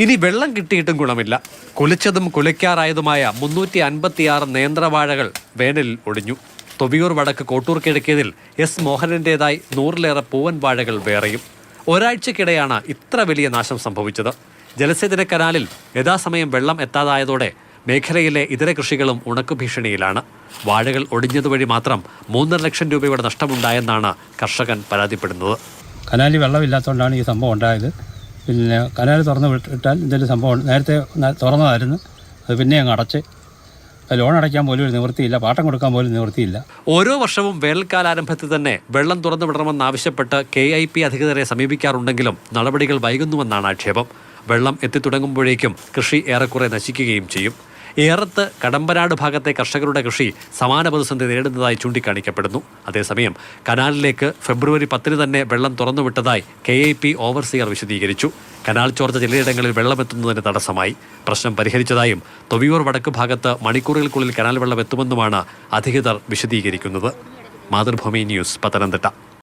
ഇനി വെള്ളം കിട്ടിയിട്ടും ഗുണമില്ല. കുലിച്ചതും കുലയ്ക്കാറായതുമായ 356 നേന്ത്രവാഴകൾ വേനലിൽ ഒടിഞ്ഞു. തൊവിയൂർ വടക്ക് കോട്ടൂർ കിഴക്കേതിൽ എസ് മോഹനന്റേതായി 100-ലേറെ പൂവൻ വാഴകൾ വേറെയും. ഒരാഴ്ചക്കിടെയാണ് ഇത്ര വലിയ നാശം സംഭവിച്ചത്. ജലസേചന കനാലിൽ യഥാസമയം വെള്ളം എത്താതായതോടെ മേഖലയിലെ ഇതര കൃഷികളും ഉണക്കുഭീഷണിയിലാണ്. വാഴകൾ ഒടിഞ്ഞതുവഴി മാത്രം 3.5 ലക്ഷം രൂപയുടെ നഷ്ടമുണ്ടായെന്നാണ് കർഷകൻ പരാതിപ്പെടുന്നത്. കനാലിൽ വെള്ളമില്ലാത്തതുകൊണ്ടാണ് ഈ സംഭവം ഉണ്ടായത്. പിന്നെ കനാൽ തുറന്ന് വിട്ടാൽ എന്തെങ്കിലും സംഭവം നേരത്തെ തുറന്നതായിരുന്നു, അത് പിന്നെ അങ്ങ് അടച്ച്. ലോൺ അടയ്ക്കാൻ പോലും ഒരു നിവൃത്തിയില്ല, പാട്ടം കൊടുക്കാൻ പോലും നിവൃത്തിയില്ല. ഓരോ വർഷവും വേനൽക്കാലാരംഭത്തിൽ തന്നെ വെള്ളം തുറന്നു വിടണമെന്നാവശ്യപ്പെട്ട് KIP അധികൃതരെ സമീപിക്കാറുണ്ടെങ്കിലും നടപടികൾ വൈകുന്നുവെന്നാണ് ആക്ഷേപം. വെള്ളം എത്തിത്തുടങ്ങുമ്പോഴേക്കും കൃഷി ഏറെക്കുറെ നശിക്കുകയും ചെയ്യും. ഏറത്ത് കടമ്പനാട് ഭാഗത്തെ കർഷകരുടെ കൃഷി സമാന പ്രതിസന്ധി നേരിടുന്നതായി ചൂണ്ടിക്കാണിക്കപ്പെടുന്നു. അതേസമയം കനാലിലേക്ക് ഫെബ്രുവരി 10 തന്നെ വെള്ളം തുറന്നുവിട്ടതായി KIP ഓവർസിയർ വിശദീകരിച്ചു. കനാൽ ചോർച്ച ചിലയിടങ്ങളിൽ വെള്ളമെത്തുന്നതിന് തടസ്സമായി. പ്രശ്നം പരിഹരിച്ചതായും തൊവിയൂർ വടക്ക് ഭാഗത്ത് മണിക്കൂറുകൾക്കുള്ളിൽ കനാൽ വെള്ളം എത്തുമെന്നുമാണ് അധികൃതർ വിശദീകരിക്കുന്നത്. മാതൃഭൂമി ന്യൂസ്, പത്തനംതിട്ട.